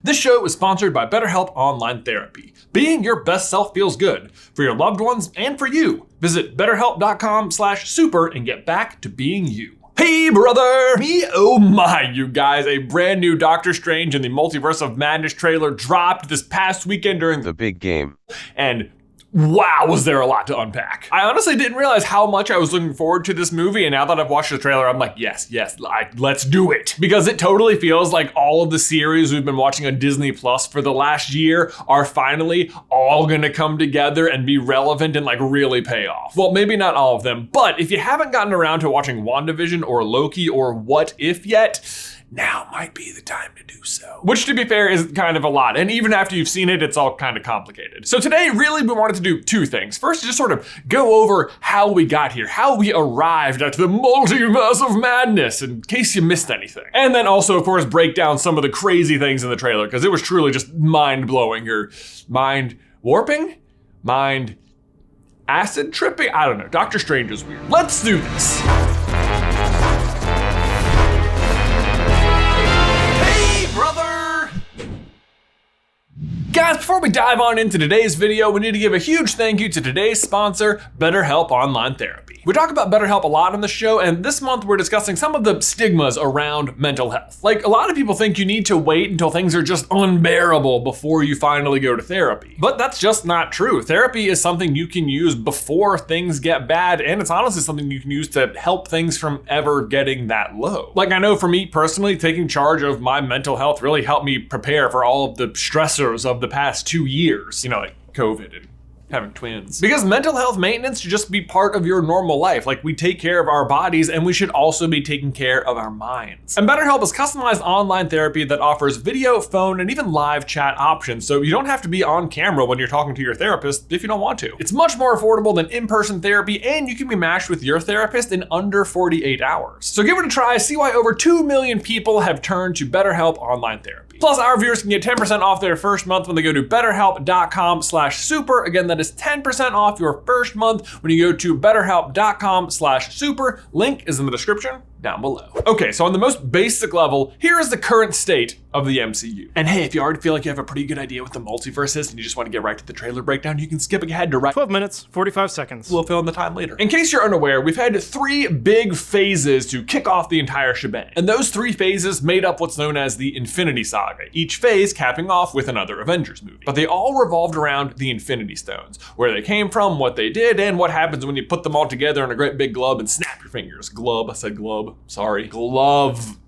This show is sponsored by BetterHelp Online Therapy. Being your best self feels good for your loved ones and for you. Visit betterhelp.com/super and get back to being you. Hey brother! Me oh my, you guys, a brand new Doctor Strange and the Multiverse of Madness trailer dropped this past weekend during the big game. And wow, was there a lot to unpack. I honestly didn't realize how much I was looking forward to this movie, and now that I've watched the trailer, I'm like, yes, let's do it. Because it totally feels like all of the series we've been watching on Disney Plus for the last year are finally all gonna come together and be relevant and like really pay off. Well, maybe not all of them, but if you haven't gotten around to watching WandaVision or Loki or What If yet, now might be the time to do so. Which, to be fair, is kind of a lot. And even after you've seen it, it's all kind of complicated. So today, really, we wanted to do two things. First, just sort of go over how we got here, how we arrived at the Multiverse of Madness, in case you missed anything. And then also, of course, break down some of the crazy things in the trailer, because it was truly just mind-blowing, or mind-warping? Mind-acid tripping? I don't know. Doctor Strange is weird. Let's do this. Guys, before we dive on into today's video, we need to give a huge thank you to today's sponsor, BetterHelp Online Therapy. We talk about BetterHelp a lot on the show, and this month we're discussing some of the stigmas around mental health. Like, a lot of people think you need to wait until things are just unbearable before you finally go to therapy. But that's just not true. Therapy is something you can use before things get bad, and it's honestly something you can use to help things from ever getting that low. Like, I know for me personally, taking charge of my mental health really helped me prepare for all of the stressors of the past 2 years, like COVID and having twins. Because mental health maintenance should just be part of your normal life. Like, we take care of our bodies and we should also be taking care of our minds. And BetterHelp is customized online therapy that offers video, phone, and even live chat options. So you don't have to be on camera when you're talking to your therapist if you don't want to. It's much more affordable than in-person therapy, and you can be matched with your therapist in under 48 hours. So give it a try, see why over 2 million people have turned to BetterHelp Online Therapy. Plus, our viewers can get 10% off their first month when they go to betterhelp.com/super. Again, that is 10% off your first month when you go to betterhelp.com/super. Link is in the description down below. Okay, so on the most basic level, here is the current state of the MCU. And hey, if you already feel like you have a pretty good idea what the multiverse is and you just want to get right to the trailer breakdown, you can skip ahead to 12 minutes, 45 seconds. We'll fill in the time later. In case you're unaware, we've had 3 big phases to kick off the entire shebang. And those 3 phases made up what's known as the Infinity Saga, each phase capping off with another Avengers movie. But they all revolved around the Infinity Stones, where they came from, what they did, and what happens when you put them all together in a great big glove and snap your fingers. Glove, I said glove. Sorry. Glove.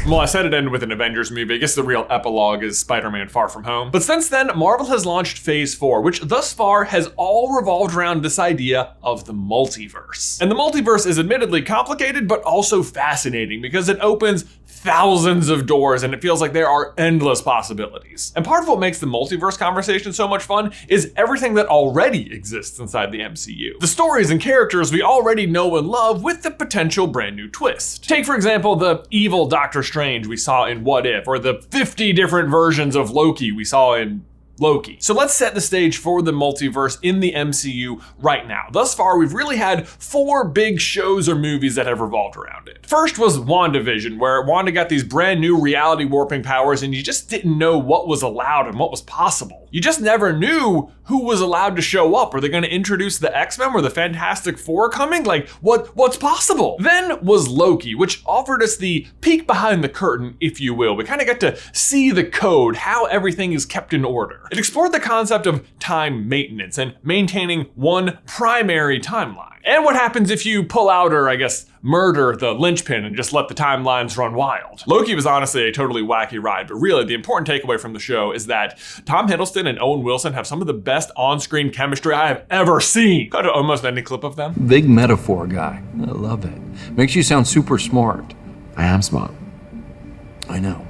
Well, I said it ended with an Avengers movie. I guess the real epilogue is Spider-Man Far From Home. But since then, Marvel has launched Phase 4, which thus far has all revolved around this idea of the multiverse. And the multiverse is admittedly complicated, but also fascinating because it opens thousands of doors and it feels like there are endless possibilities. And part of what makes the multiverse conversation so much fun is everything that already exists inside the MCU. The stories and characters we already know and love with the potential brand new twist. Take, for example, the evil Doctor Strange we saw in What If, or the 50 different versions of Loki we saw in Loki. So let's set the stage for the multiverse in the MCU right now. Thus far, we've really had 4 big shows or movies that have revolved around it. First was WandaVision, where Wanda got these brand new reality warping powers and you just didn't know what was allowed and what was possible. You just never knew who was allowed to show up. Are they going to introduce the X-Men or the Fantastic Four coming? Like, what's possible? Then was Loki, which offered us the peek behind the curtain, if you will. We kind of got to see the code, how everything is kept in order. It explored the concept of time maintenance and maintaining one primary timeline. And what happens if you pull out, or I guess murder, the linchpin and just let the timelines run wild. Loki was honestly a totally wacky ride, but really the important takeaway from the show is that Tom Hiddleston and Owen Wilson have some of the best on-screen chemistry I have ever seen. Go to almost any clip of them. Big metaphor guy. I love it. Makes you sound super smart. I am smart. I know.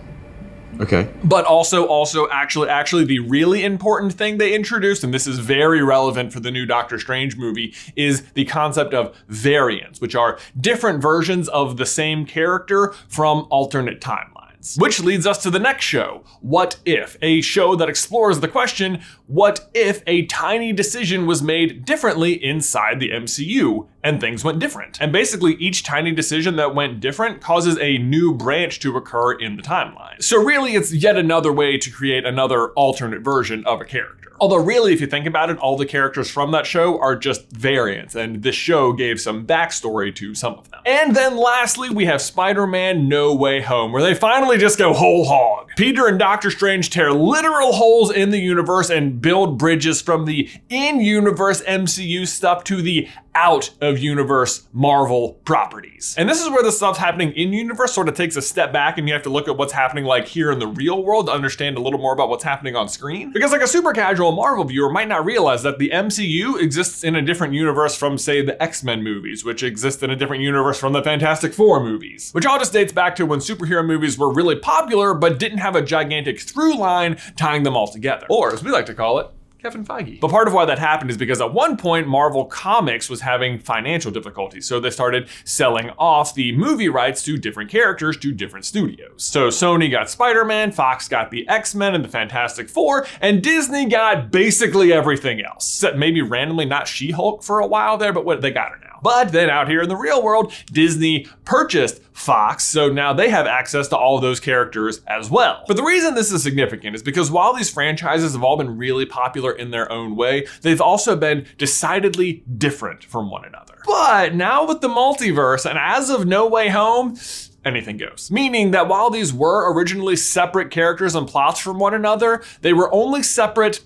Okay. But also actually the really important thing they introduced, and this is very relevant for the new Doctor Strange movie, is the concept of variants, which are different versions of the same character from alternate timelines. Which leads us to the next show, What If? A show that explores the question, what if a tiny decision was made differently inside the MCU? and things went different. And basically each tiny decision that went different causes a new branch to occur in the timeline. So really it's yet another way to create another alternate version of a character. Although really, if you think about it, all the characters from that show are just variants, and this show gave some backstory to some of them. And then lastly, we have Spider-Man No Way Home, where they finally just go whole hog. Peter and Doctor Strange tear literal holes in the universe and build bridges from the in-universe MCU stuff to the out-of-universe Marvel properties. And this is where the stuff happening in-universe sort of takes a step back, and you have to look at what's happening like here in the real world to understand a little more about what's happening on screen. Because like a super casual Marvel viewer might not realize that the MCU exists in a different universe from, say, the X-Men movies, which exist in a different universe from the Fantastic Four movies, which all just dates back to when superhero movies were really popular but didn't have a gigantic through line tying them all together. Or, as we like to call it, Kevin Feige. But part of why that happened is because at one point Marvel Comics was having financial difficulties, so they started selling off the movie rights to different characters to different studios. So Sony got Spider-Man, Fox got the X-Men and the Fantastic Four, and Disney got basically everything else. Except maybe randomly not She-Hulk for a while there, but they got her now. But then out here in the real world, Disney purchased Fox, so now they have access to all of those characters as well. But the reason this is significant is because while these franchises have all been really popular in their own way, they've also been decidedly different from one another. But now with the multiverse, and as of No Way Home, anything goes. Meaning that while these were originally separate characters and plots from one another, they were only separate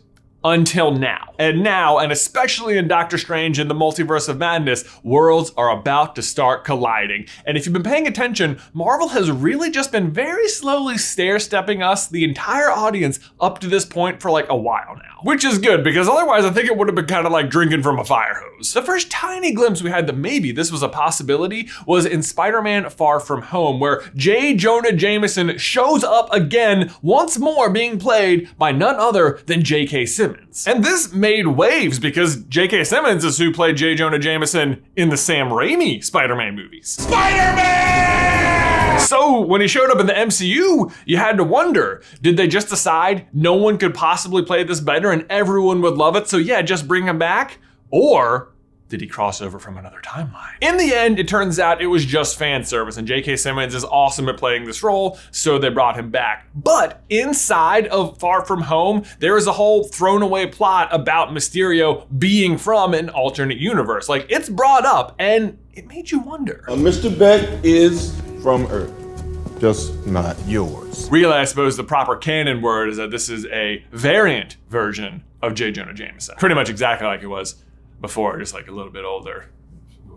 until now. And especially in Doctor Strange and the Multiverse of Madness, worlds are about to start colliding. And if you've been paying attention, Marvel has really just been very slowly stair-stepping us, the entire audience, up to this point for like a while now. Which is good, because otherwise I think it would have been kind of like drinking from a fire hose. The first tiny glimpse we had that maybe this was a possibility was in Spider-Man Far From Home, where J. Jonah Jameson shows up again, once more being played by none other than J.K. Simmons. And this made waves because J.K. Simmons is who played J. Jonah Jameson in the Sam Raimi Spider-Man movies. Spider-Man! So when he showed up in the MCU, you had to wonder, did they just decide no one could possibly play this better and everyone would love it, so yeah, just bring him back? Or did he cross over from another timeline? In the end, it turns out it was just fan service, and J.K. Simmons is awesome at playing this role, so they brought him back. But inside of Far From Home, there is a whole thrown away plot about Mysterio being from an alternate universe. Like, it's brought up, and it made you wonder. Mr. Beck is from Earth, just not yours. Really, I suppose the proper canon word is that this is a variant version of J. Jonah Jameson. Pretty much exactly like it was before, just like a little bit older,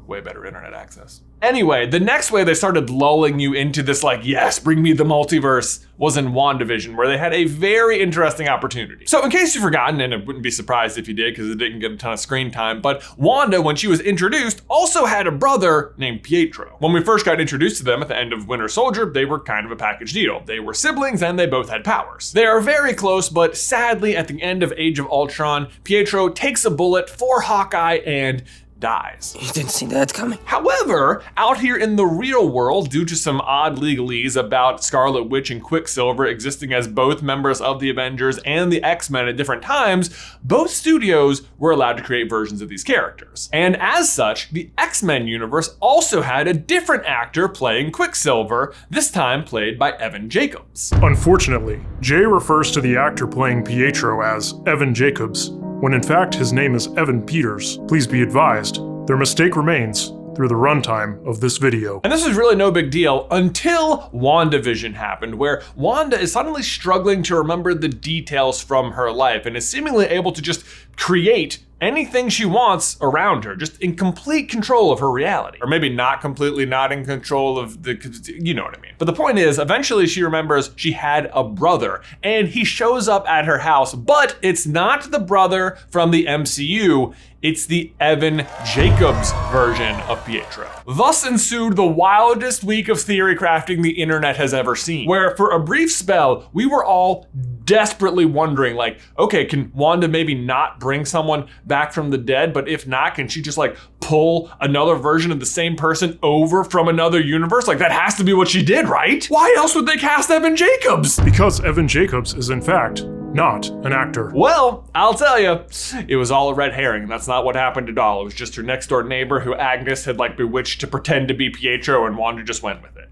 way better internet access. Anyway, the next way they started lulling you into this like, yes, bring me the multiverse, was in WandaVision, where they had a very interesting opportunity. So in case you've forgotten, and I wouldn't be surprised if you did because it didn't get a ton of screen time, but Wanda, when she was introduced, also had a brother named Pietro. When we first got introduced to them at the end of Winter Soldier, they were kind of a package deal. They were siblings and they both had powers. They are very close, but sadly at the end of Age of Ultron, Pietro takes a bullet for Hawkeye and dies. You didn't see that coming. However, out here in the real world, due to some odd legalese about Scarlet Witch and Quicksilver existing as both members of the Avengers and the X-Men at different times, both studios were allowed to create versions of these characters. And as such, the X-Men universe also had a different actor playing Quicksilver, this time played by Evan Jacobs. Unfortunately, Jay refers to the actor playing Pietro as Evan Jacobs, when in fact his name is Evan Peters. Please be advised, their mistake remains through the runtime of this video. And this is really no big deal until WandaVision happened, where Wanda is suddenly struggling to remember the details from her life and is seemingly able to just create anything she wants around her, just in complete control of her reality. Or maybe not completely not in control of the, you know what I mean. But the point is, eventually she remembers she had a brother and he shows up at her house, but it's not the brother from the MCU, it's the Evan Jacobs version of Pietro. Thus ensued the wildest week of theory crafting the internet has ever seen, where for a brief spell, we were all desperately wondering like, okay, can Wanda maybe not bring someone back from the dead? But if not, can she just like pull another version of the same person over from another universe? Like that has to be what she did, right? Why else would they cast Evan Jacobs? Because Evan Jacobs is in fact not an actor. Well, I'll tell you, it was all a red herring. That's not what happened at all. It was just her next door neighbor who Agnes had like bewitched to pretend to be Pietro, and Wanda just went with it.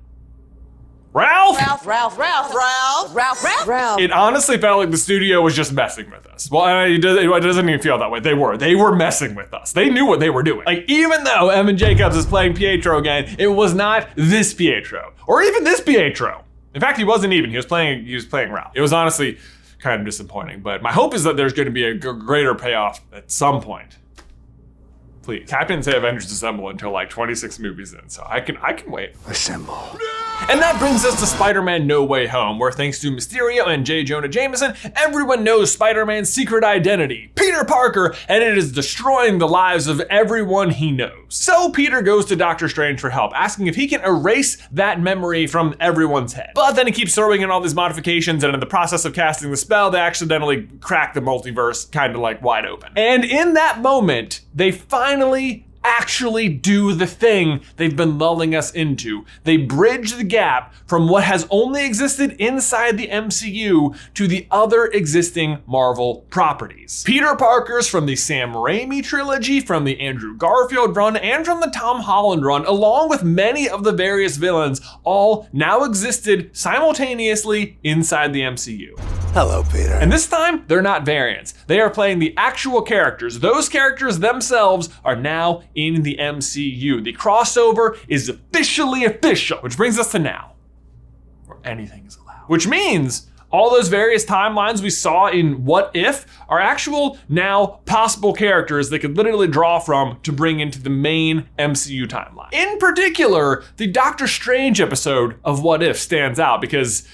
Ralph! Ralph. It honestly felt like the studio was just messing with us. Well, it doesn't even feel that way. They were messing with us. They knew what they were doing. Like, even though Evan Jacobs is playing Pietro again, it was not this Pietro, or even this Pietro. In fact, he wasn't even. He was playing Ralph. It was honestly kind of disappointing, but my hope is that there's going to be a greater payoff at some point. Please. Captain say Avengers Assemble until like 26 movies in, so I can wait. Assemble. And that brings us to Spider-Man No Way Home, where thanks to Mysterio and J. Jonah Jameson, everyone knows Spider-Man's secret identity, Peter Parker, and it is destroying the lives of everyone he knows. So Peter goes to Doctor Strange for help, asking if he can erase that memory from everyone's head. But then he keeps throwing in all these modifications, and in the process of casting the spell, they accidentally crack the multiverse kind of like wide open. And in that moment, they finally actually do the thing they've been lulling us into. They bridge the gap from what has only existed inside the MCU to the other existing Marvel properties. Peter Parker's from the Sam Raimi trilogy, from the Andrew Garfield run, and from the Tom Holland run, along with many of the various villains, all now existed simultaneously inside the MCU. Hello, Peter. And this time, they're not variants. They are playing the actual characters. Those characters themselves are now in the MCU. The crossover is officially official, which brings us to now, where anything is allowed. Which means all those various timelines we saw in What If are actual now possible characters they could literally draw from to bring into the main MCU timeline. In particular, the Doctor Strange episode of What If stands out because,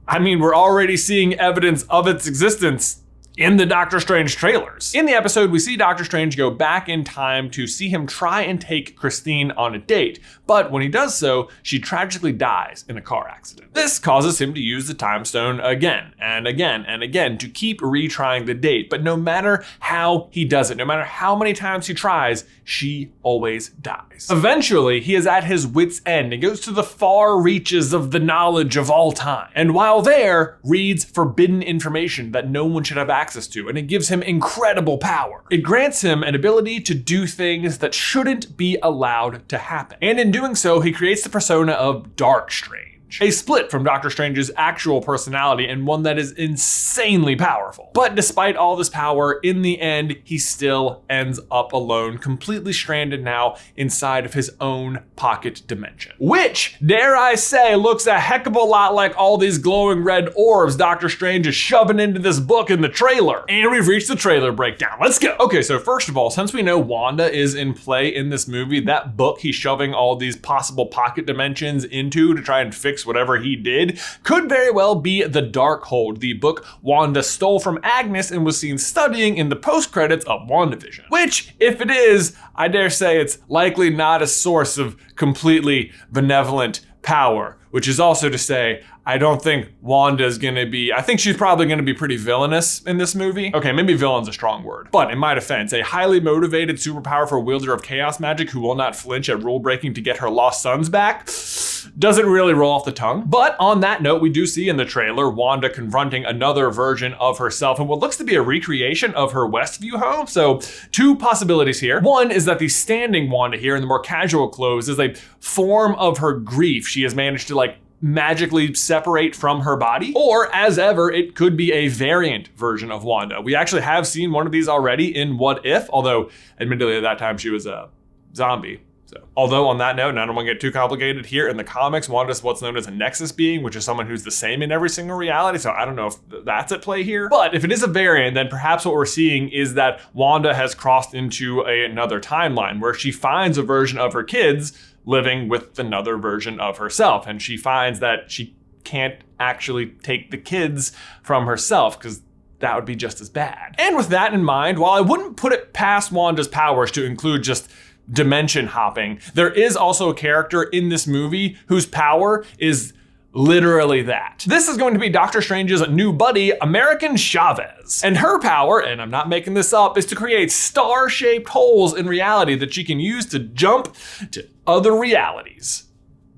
I mean, we're already seeing evidence of its existence in the Doctor Strange trailers. In the episode, we see Doctor Strange go back in time to see him try and take Christine on a date, but when he does so, she tragically dies in a car accident. This causes him to use the time stone again and again and again to keep retrying the date, but no matter how he does it, no matter how many times he tries, she always dies. Eventually, he is at his wit's end and goes to the far reaches of the knowledge of all time. And while there, reads forbidden information that no one should have access to, and it gives him incredible power. It grants him an ability to do things that shouldn't be allowed to happen. And in doing so, he creates the persona of Dark Strange, a split from Doctor Strange's actual personality and one that is insanely powerful. But despite all this power, in the end, he still ends up alone, completely stranded now inside of his own pocket dimension. Which, dare I say, looks a heck of a lot like all these glowing red orbs Doctor Strange is shoving into this book in the trailer. And we've reached the trailer breakdown. Let's go. Okay, so first of all, since we know Wanda is in play in this movie, that book he's shoving all these possible pocket dimensions into to try and fix whatever he did could very well be the Darkhold, the book Wanda stole from Agnes and was seen studying in the post-credits of WandaVision. Which, if it is, I dare say it's likely not a source of completely benevolent power, which is also to say, I don't think Wanda's gonna be, I think she's probably gonna be pretty villainous in this movie. Okay, maybe villain's a strong word, but in my defense, a highly motivated, super powerful wielder of chaos magic who will not flinch at rule breaking to get her lost sons back doesn't really roll off the tongue. But on that note, we do see in the trailer Wanda confronting another version of herself in what looks to be a recreation of her Westview home. So two possibilities here. One is that the standing Wanda here in the more casual clothes is a form of her grief she has managed to like magically separate from her body, or as ever, it could be a variant version of Wanda. We actually have seen one of these already in What If, although admittedly at that time she was a zombie. So, although on that note, and I don't want to get too complicated here, in the comics, Wanda's what's known as a Nexus being, which is someone who's the same in every single reality. So I don't know if that's at play here. But if it is a variant, then perhaps what we're seeing is that Wanda has crossed into another timeline where she finds a version of her kids living with another version of herself. And she finds that she can't actually take the kids from herself because that would be just as bad. And with that in mind, while I wouldn't put it past Wanda's powers to include just dimension hopping, there is also a character in this movie whose power is literally that. This is going to be Doctor Strange's new buddy, American Chavez. And her power, and I'm not making this up, is to create star-shaped holes in reality that she can use to jump to other realities.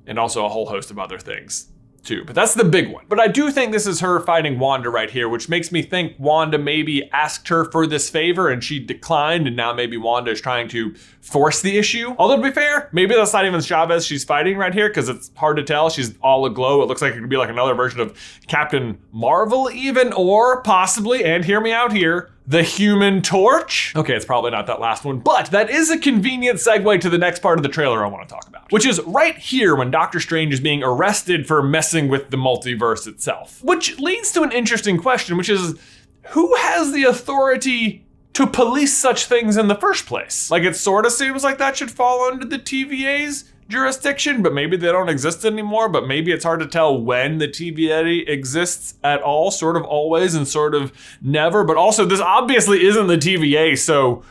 And also a whole host of other things. too, but that's the big one. But I do think this is her fighting Wanda right here, which makes me think Wanda maybe asked her for this favor and she declined, and now maybe Wanda is trying to force the issue. Although to be fair, maybe that's not even Chavez she's fighting right here, because it's hard to tell. She's all aglow. It looks like it could be like another version of Captain Marvel even, or possibly, and hear me out here, the Human Torch. Okay, it's probably not that last one, but that is a convenient segue to the next part of the trailer I want to talk about, which is right here when Doctor Strange is being arrested for messing with the multiverse itself. Which leads to an interesting question, which is, who has the authority to police such things in the first place? Like, it sort of seems like that should fall under the TVA's jurisdiction, but maybe they don't exist anymore, but maybe it's hard to tell when the TVA exists at all, sort of always and sort of never. But also, this obviously isn't the TVA, so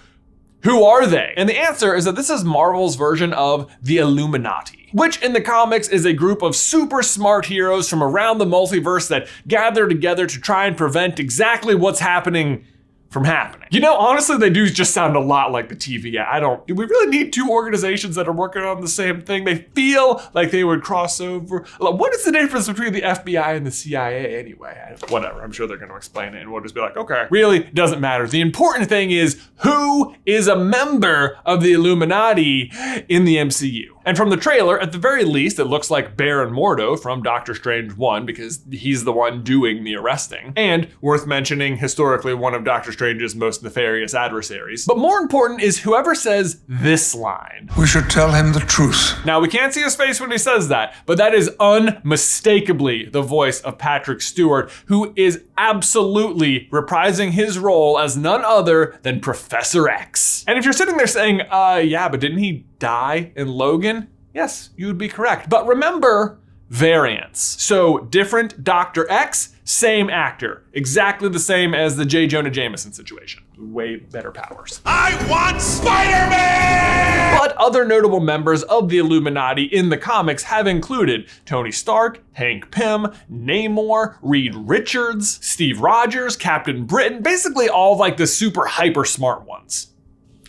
who are they? And the answer is that this is Marvel's version of the Illuminati, which in the comics is a group of super smart heroes from around the multiverse that gather together to try and prevent exactly what's happening from happening. You know, honestly, they do just sound a lot like the TVA. Do we really need two organizations that are working on the same thing? They feel like they would cross over. What is the difference between the FBI and the CIA anyway? Whatever, I'm sure they're gonna explain it and we'll just be like, okay. Really, doesn't matter. The important thing is who is a member of the Illuminati in the MCU. And from the trailer, at the very least, it looks like Baron Mordo from Doctor Strange 1, because he's the one doing the arresting. And worth mentioning, historically, one of Doctor Strange's most nefarious adversaries. But more important is whoever says this line. We should tell him the truth. Now, we can't see his face when he says that, but that is unmistakably the voice of Patrick Stewart, who is absolutely reprising his role as none other than Professor X. And if you're sitting there saying, yeah, but didn't he die in Logan? Yes, you would be correct. But remember, variants. So different Dr. X, same actor. Exactly the same as the J. Jonah Jameson situation. Way better powers. I want Spider-Man! But other notable members of the Illuminati in the comics have included Tony Stark, Hank Pym, Namor, Reed Richards, Steve Rogers, Captain Britain, basically all of like the super hyper smart ones.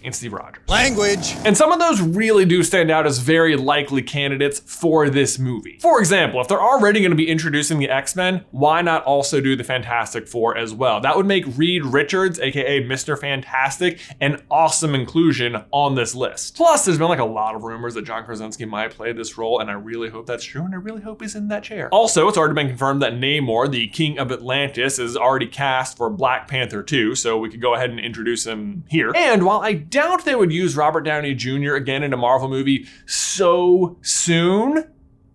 And Steve Rogers. Language. And some of those really do stand out as very likely candidates for this movie. For example, if they're already going to be introducing the X-Men, why not also do the Fantastic Four as well? That would make Reed Richards, aka Mr. Fantastic, an awesome inclusion on this list. Plus, there's been like a lot of rumors that John Krasinski might play this role, and I really hope that's true, and I really hope he's in that chair. Also, it's already been confirmed that Namor, the King of Atlantis, is already cast for Black Panther 2, so we could go ahead and introduce him here. And while I doubt they would use Robert Downey Jr. again in a Marvel movie so soon,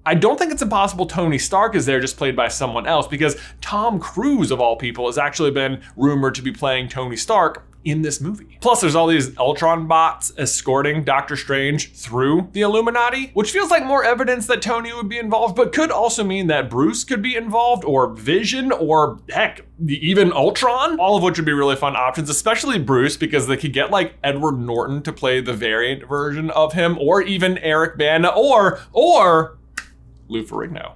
I don't think it's impossible Tony Stark is there, just played by someone else, because Tom Cruise, of all people, has actually been rumored to be playing Tony Stark in this movie. Plus, there's all these Ultron bots escorting Doctor Strange through the Illuminati, which feels like more evidence that Tony would be involved, but could also mean that Bruce could be involved, or Vision, or heck, even Ultron, all of which would be really fun options, especially Bruce, because they could get like Edward Norton to play the variant version of him, or even Eric Bana, or Lou Ferrigno.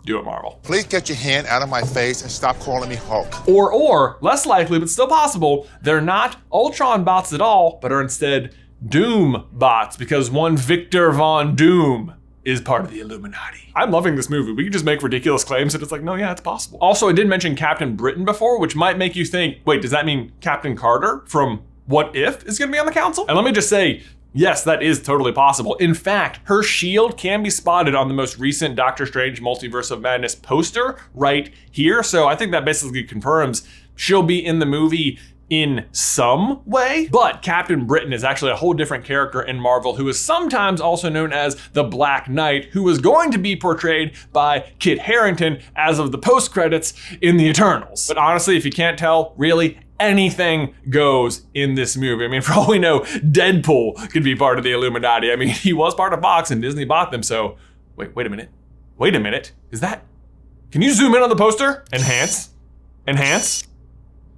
Do it, Marvel. Please get your hand out of my face and stop calling me Hulk. Or, less likely, but still possible, they're not Ultron bots at all, but are instead Doom bots, because one Victor Von Doom is part of the Illuminati. I'm loving this movie. We can just make ridiculous claims and it's like, no, yeah, it's possible. Also, I did mention Captain Britain before, which might make you think, wait, does that mean Captain Carter from What If is gonna be on the council? And let me just say, yes, that is totally possible. In fact, her shield can be spotted on the most recent Doctor Strange Multiverse of Madness poster right here. So I think that basically confirms she'll be in the movie in some way. But Captain Britain is actually a whole different character in Marvel, who is sometimes also known as the Black Knight, who is going to be portrayed by Kit Harington as of the post-credits in the Eternals. But honestly, if you can't tell, really, anything goes in this movie. I mean, for all we know, Deadpool could be part of the Illuminati. I mean, he was part of Fox and Disney bought them, so wait a minute. Is that, can you zoom in on the poster? Enhance,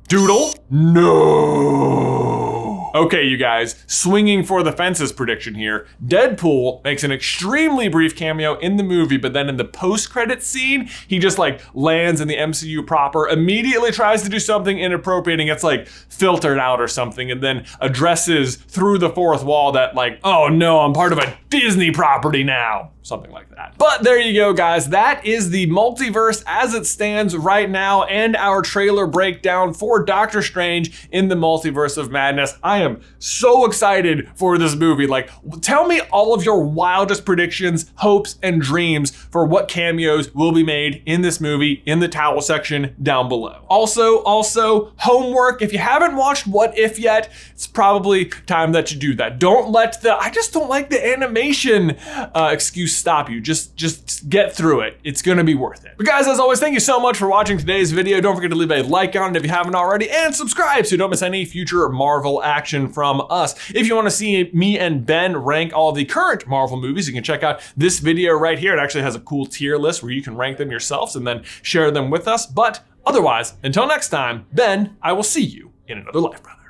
doodle, no. Okay, you guys, swinging for the fences prediction here. Deadpool makes an extremely brief cameo in the movie, but then in the post-credit scene, he just like lands in the MCU proper, immediately tries to do something inappropriate and gets like filtered out or something, and then addresses through the fourth wall that like, oh no, I'm part of a Disney property now. Something like that. But there you go, guys. That is the multiverse as it stands right now and our trailer breakdown for Doctor Strange in the Multiverse of Madness. I am so excited for this movie. Like, tell me all of your wildest predictions, hopes, and dreams for what cameos will be made in this movie in the towel section down below. Also, homework. If you haven't watched What If yet, it's probably time that you do that. Don't let I just don't like the animation excuse stop you. Just get through it. It's gonna be worth it. But guys, as always, thank you so much for watching today's video. Don't forget to leave a like on it if you haven't already, and subscribe so you don't miss any future Marvel action from us. If you want to see me and Ben rank all the current Marvel movies, you can check out this video right here. It actually has a cool tier list where you can rank them yourselves and then share them with us. But otherwise, until next time, Ben, I will see you in another life, brother.